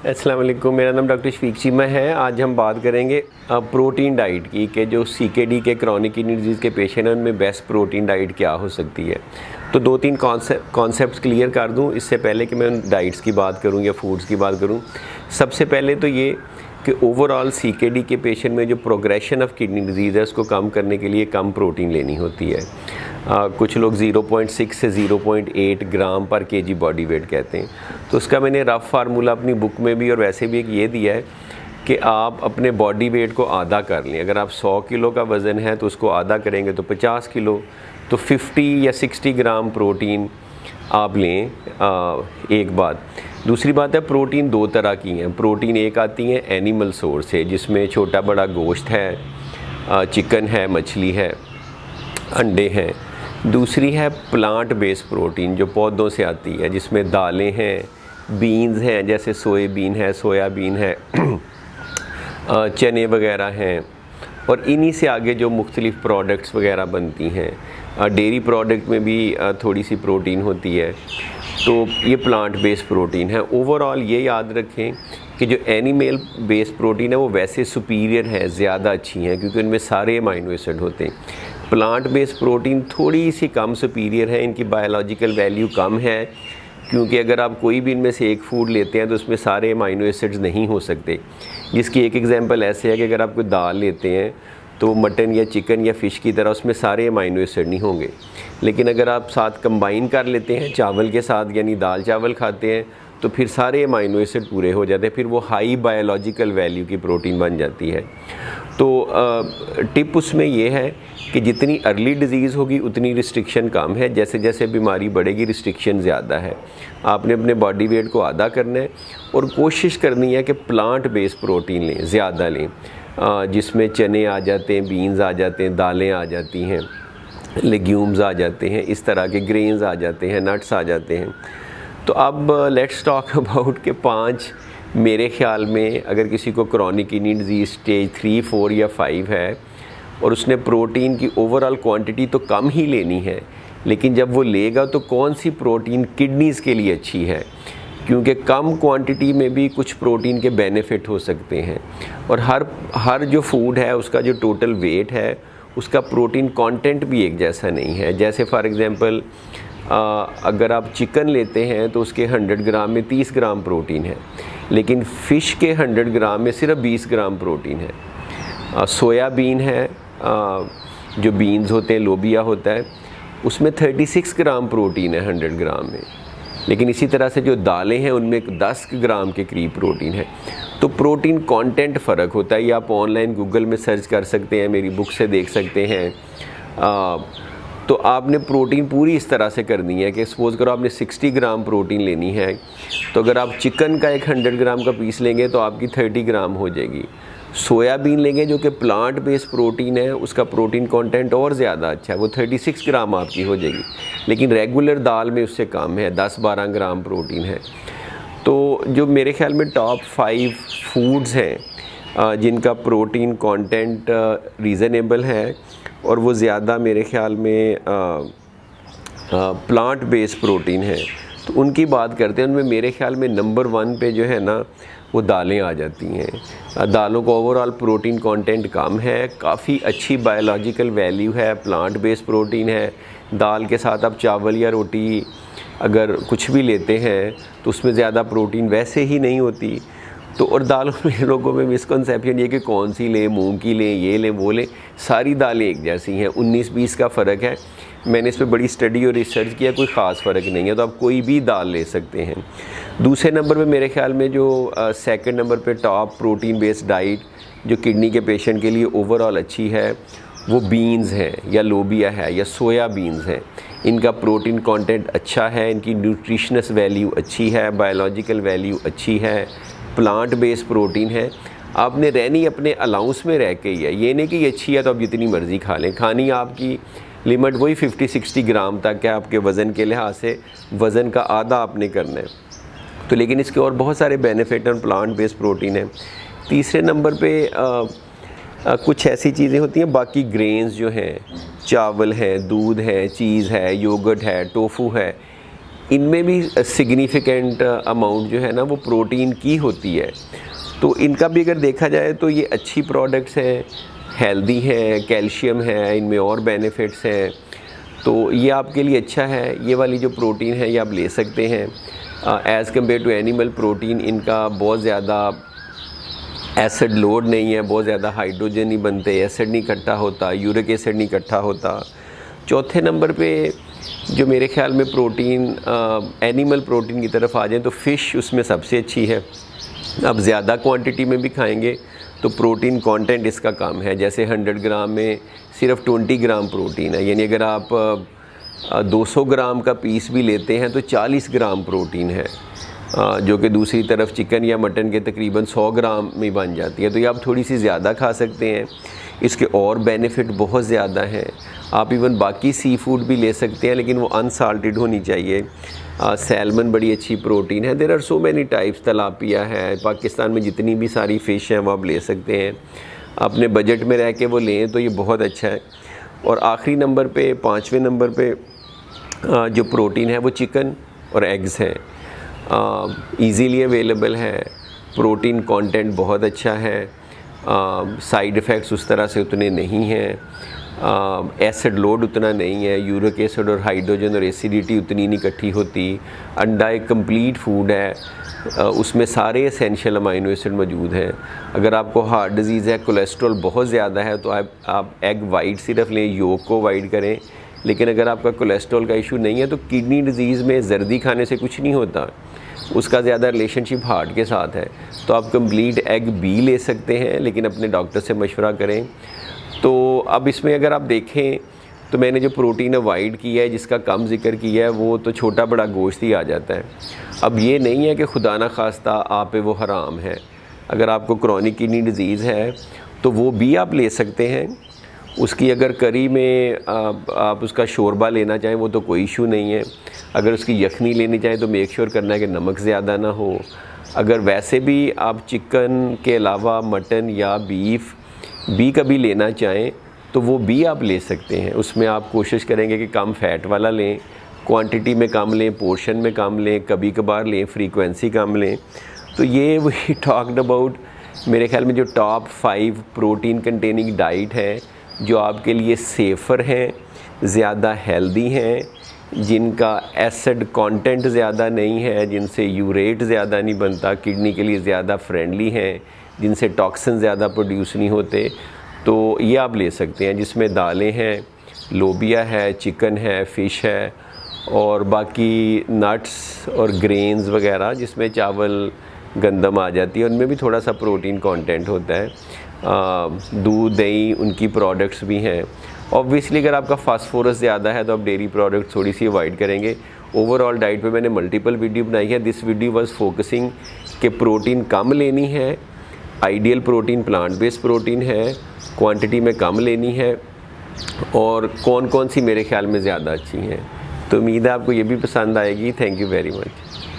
अस्सलाम वालेकुम, मेरा नाम डॉक्टर शफीक चीमा है। आज हम बात करेंगे प्रोटीन डाइट की कि जो सीकेडी के क्रॉनिक किडनी डिजीज़ के पेशेंट हैं उनमें बेस्ट प्रोटीन डाइट क्या हो सकती है। तो दो तीन कॉन्सेप्ट्स क्लियर कर दूं इससे पहले कि मैं उन डाइट्स की बात करूं या फूड्स की बात करूं। सबसे पहले तो ये कि ओवरऑल सीकेडी के पेशेंट में जो प्रोग्रेशन ऑफ किडनी डिजीज़ है उसको कम करने के लिए कम प्रोटीन लेनी होती है। कुछ लोग 0.6 से 0.8 ग्राम पर केजी बॉडी वेट कहते हैं। तो उसका मैंने रफ़ फार्मूला अपनी बुक में भी और वैसे भी एक ये दिया है कि आप अपने बॉडी वेट को आधा कर लें। अगर आप 100 किलो का वज़न है तो उसको आधा करेंगे तो 50 किलो, तो 50 या 60 ग्राम प्रोटीन आप लें। एक बात। दूसरी बात है, प्रोटीन दो तरह की हैं। प्रोटीन एक आती है एनिमल सोर्स से, जिसमें छोटा बड़ा गोश्त है, चिकन है, मछली है, अंडे हैं। दूसरी है प्लांट बेस्ड प्रोटीन जो पौधों से आती है, जिसमें दालें हैं, बीन्स हैं, जैसे सोयाबीन है, सोयाबीन है, चने वगैरह हैं, और इन्हीं से आगे जो मुख्तलिफ़ प्रोडक्ट्स वगैरह बनती हैं। डेयरी प्रोडक्ट में भी थोड़ी सी प्रोटीन होती है। तो ये प्लांट बेस्ड प्रोटीन है। ओवरऑल ये याद रखें कि जो एनिमल बेस्ड प्रोटीन है वो वैसे सुपीरियर है, ज़्यादा अच्छी हैं, क्योंकि उनमें सारे अमाइनो एसिड होते हैं। प्लांट बेस्ड प्रोटीन थोड़ी सी कम सुपीरियर है, इनकी बायोलॉजिकल वैल्यू कम है, क्योंकि अगर आप कोई भी इनमें से एक फूड लेते हैं तो उसमें सारे अमाइनो एसिड्स नहीं हो सकते। जिसकी एक एग्जांपल ऐसे है कि अगर आप कोई दाल लेते हैं तो मटन या चिकन या फ़िश की तरह उसमें सारे अमाइनो एसिड नहीं होंगे। लेकिन अगर आप साथ कंबाइन कर लेते हैं चावल के साथ, यानी दाल चावल खाते हैं, तो फिर सारे अमाइनो एसिड पूरे हो जाते हैं, फिर वो हाई बायोलॉजिकल वैल्यू की प्रोटीन बन जाती है। तो टिप उसमें ये है कि जितनी अर्ली डिजीज़ होगी उतनी रिस्ट्रिक्शन कम है, जैसे जैसे बीमारी बढ़ेगी रिस्ट्रिक्शन ज़्यादा है। आपने अपने बॉडी वेट को आधा करना है और कोशिश करनी है कि प्लांट बेस्ड प्रोटीन लें, ज़्यादा लें, जिसमें चने आ जाते हैं, बीन्स आ जाते हैं, दालें आ जाती हैं, लेग्यूम्स आ जाते हैं, इस तरह के ग्रेन्स आ जाते हैं, नट्स आ जाते हैं। तो अब लेट्स टॉक अबाउट के 5 मेरे ख़्याल में अगर किसी को क्रॉनिक किडनी डिजीज़ स्टेज 3, 4 या 5 है और उसने प्रोटीन की ओवरऑल क्वांटिटी तो कम ही लेनी है, लेकिन जब वो लेगा तो कौन सी प्रोटीन किडनीज़ के लिए अच्छी है, क्योंकि कम क्वांटिटी में भी कुछ प्रोटीन के बेनिफिट हो सकते हैं। और हर जो फूड है उसका जो टोटल वेट है उसका प्रोटीन कंटेंट भी एक जैसा नहीं है। जैसे फॉर एग्ज़ाम्पल अगर आप चिकन लेते हैं तो उसके 100 ग्राम में 30 ग्राम प्रोटीन है, लेकिन फ़िश के 100 ग्राम में सिर्फ 20 ग्राम प्रोटीन है। सोयाबीन है, जो बीन्स होते हैं, लोबिया होता है, उसमें 36 ग्राम प्रोटीन है 100 ग्राम में। लेकिन इसी तरह से जो दालें हैं उनमें 10 ग्राम के करीब प्रोटीन है। तो प्रोटीन कंटेंट फ़र्क होता है। ये आप ऑनलाइन गूगल में सर्च कर सकते हैं, मेरी बुक से देख सकते हैं। तो आपने प्रोटीन पूरी इस तरह से करनी है कि सपोज़ करो आपने 60 ग्राम प्रोटीन लेनी है, तो अगर आप चिकन का एक 100 ग्राम का पीस लेंगे तो आपकी 30 ग्राम हो जाएगी। सोयाबीन लेंगे जो कि प्लांट बेस्ड प्रोटीन है, उसका प्रोटीन कंटेंट और ज़्यादा अच्छा है, वो 36 ग्राम आपकी हो जाएगी। लेकिन रेगुलर दाल में उससे कम है, 10-12 ग्राम प्रोटीन है। तो जो मेरे ख्याल में टॉप 5 फूड्स हैं जिनका प्रोटीन कंटेंट रीज़नेबल है और वो ज़्यादा मेरे ख्याल में प्लांट बेस्ड प्रोटीन है, तो उनकी बात करते हैं। उनमें मेरे ख्याल में नंबर 1 पे जो है ना वो दालें आ जाती हैं। दालों का ओवरऑल प्रोटीन कंटेंट कम है, काफ़ी अच्छी बायोलॉजिकल वैल्यू है, प्लांट बेस्ड प्रोटीन है। दाल के साथ आप चावल या रोटी अगर कुछ भी लेते हैं तो उसमें ज़्यादा प्रोटीन वैसे ही नहीं होती। तो और दालों में लोगों में मिसकंसेप्शन ये कि कौन सी लें, मूंग की लें, ये लें, वो लें, सारी दालें एक जैसी हैं। 19-20 का फ़र्क है। मैंने इस पर बड़ी स्टडी और रिसर्च किया, कोई ख़ास फ़र्क नहीं है। तो आप कोई भी दाल ले सकते हैं। दूसरे नंबर पे मेरे ख्याल में जो सेकंड नंबर पे टॉप प्रोटीन बेस्ड डाइट जो किडनी के पेशेंट के लिए ओवरऑल अच्छी है वो बीन्स हैं या लोबिया है या सोया बीन्स हैं। इनका प्रोटीन कंटेंट अच्छा है, इनकी न्यूट्रिशनस वैल्यू अच्छी है, बायोलॉजिकल वैल्यू अच्छी है, प्लांट बेस्ड प्रोटीन है। आपने रहनी अपने अलाउंस में रह के ही है, ये नहीं कि ये अच्छी है तो आप जितनी मर्ज़ी खा लें। खानी आपकी लिमिट वही 50-60 ग्राम तक है। आपके वज़न के लिहाज से वज़न का आधा आपने करना है। तो लेकिन इसके और बहुत सारे बेनिफिट और प्लांट बेस्ड प्रोटीन है। तीसरे नंबर पे कुछ ऐसी चीज़ें होती हैं, बाकी ग्रेन्स जो हैं, चावल है, दूध है, चीज़ है, योगर्ट है, टोफू है, इनमें भी सिग्निफिकेंट अमाउंट जो है ना वो प्रोटीन की होती है। तो इनका भी अगर देखा जाए तो ये अच्छी प्रोडक्ट्स हैं, हेल्दी हैं, कैल्शियम है, इनमें और बेनिफिट्स हैं, तो ये आपके लिए अच्छा है। ये वाली जो प्रोटीन है ये आप ले सकते हैं। As compare to animal protein इनका बहुत ज़्यादा एसिड लोड नहीं है, बहुत ज़्यादा हाइड्रोजन नहीं बनते, एसिड नहीं इकट्ठा होता, यूरिक एसिड नहीं इकट्ठा होता। चौथे नंबर पे जो मेरे ख्याल में प्रोटीन एनिमल प्रोटीन की तरफ आ जाए तो फ़िश उसमें सबसे अच्छी है। अब ज़्यादा क्वांटिटी में भी खाएंगे तो प्रोटीन कंटेंट इसका कम है। जैसे 100 ग्राम में सिर्फ 20 ग्राम प्रोटीन है, यानी अगर आप 200 ग्राम का पीस भी लेते हैं तो 40 ग्राम प्रोटीन है, जो कि दूसरी तरफ चिकन या मटन के तकरीबन 100 ग्राम में बन जाती है। तो ये आप थोड़ी सी ज़्यादा खा सकते हैं। इसके और बेनिफिट बहुत ज़्यादा हैं। आप इवन बाकी सी फूड भी ले सकते हैं, लेकिन वो अनसाल्टेड होनी चाहिए। सैल्मन बड़ी अच्छी प्रोटीन है। There are so many types, tilapia है, पाकिस्तान में जितनी भी सारी फ़िश हैं वो आप ले सकते हैं। अपने बजट में रह के वो लें तो ये बहुत अच्छा है। और आखिरी नंबर पे, 5वें नंबर पे जो प्रोटीन है वो चिकन और एग्स हैं। ईज़िली अवेलेबल है, प्रोटीन कंटेंट बहुत अच्छा है, साइड इफ़ेक्ट्स उस तरह से उतने नहीं हैं, एसिड लोड उतना नहीं है, यूरिक एसिड और हाइड्रोजन और एसिडिटी उतनी नहीं इकट्ठी होती। अंडा एक कंप्लीट फूड है, उसमें सारे एसेंशियल अमाइनो एसिड मौजूद हैं। अगर आपको हार्ट डिज़ीज़ है, कोलेस्ट्रॉल बहुत ज़्यादा है, तो आप एग वाइट सिर्फ लें, योक को अवॉइड करें। लेकिन अगर आपका कोलेस्ट्रॉल का इशू नहीं है तो किडनी डिज़ीज़ में जर्दी खाने से कुछ नहीं होता, उसका ज़्यादा रिलेशनशिप हार्ट के साथ है। तो आप कंप्लीट एग भी ले सकते हैं, लेकिन अपने डॉक्टर से मशवरा करें। तो अब इसमें अगर आप देखें तो मैंने जो प्रोटीन अवॉइड किया है, जिसका कम जिक्र किया है, वो तो छोटा बड़ा गोश्त ही आ जाता है। अब ये नहीं है कि खुदा न खास्ता आप पे वो हराम है। अगर आपको क्रॉनिक किडनी डिज़ीज़ है तो वो भी आप ले सकते हैं। उसकी अगर करी में आप उसका शोरबा लेना चाहें वो तो कोई इशू नहीं है। अगर उसकी यखनी लेनी चाहें तो मेक श्योर करना है कि नमक ज़्यादा ना हो। अगर वैसे भी आप चिकन के अलावा मटन या बीफ भी कभी लेना चाहें तो वो भी आप ले सकते हैं। उसमें आप कोशिश करेंगे कि कम फ़ैट वाला लें, क्वांटिटी में कम लें, पोर्शन में कम लें, कभी कभार लें, फ्रीक्वेंसी कम लें। तो ये वी टॉक्ड अबाउट मेरे ख्याल में जो टॉप 5 प्रोटीन कंटेनिंग डाइट है, जो आपके लिए सेफ़र हैं, ज़्यादा हेल्दी हैं, जिनका एसिड कंटेंट ज़्यादा नहीं है, जिनसे यूरेट ज़्यादा नहीं बनता, किडनी के लिए ज़्यादा फ्रेंडली हैं, जिनसे टॉक्सिन ज़्यादा प्रोड्यूस नहीं होते, तो ये आप ले सकते हैं। जिसमें दालें हैं, लोबिया है, चिकन है, फ़िश है, और बाकी नट्स और ग्रेन्स वगैरह जिसमें चावल गंदम आ जाती है, उनमें भी थोड़ा सा प्रोटीन कंटेंट होता है। दूध, दही, उनकी प्रोडक्ट्स भी हैं। ऑब्वियसली अगर आपका फास्फोरस ज़्यादा है तो आप डेयरी प्रोडक्ट थोड़ी सी अवॉइड करेंगे। ओवरऑल डाइट पे मैंने मल्टीपल वीडियो बनाई है। दिस वीडियो वाज फोकसिंग कि प्रोटीन कम लेनी है, ideal protein plant based protein है, क्वांटिटी में कम लेनी है, और कौन कौन सी मेरे ख्याल में ज़्यादा अच्छी हैं। तो उम्मीद है आपको ये भी पसंद आएगी। Thank you very much.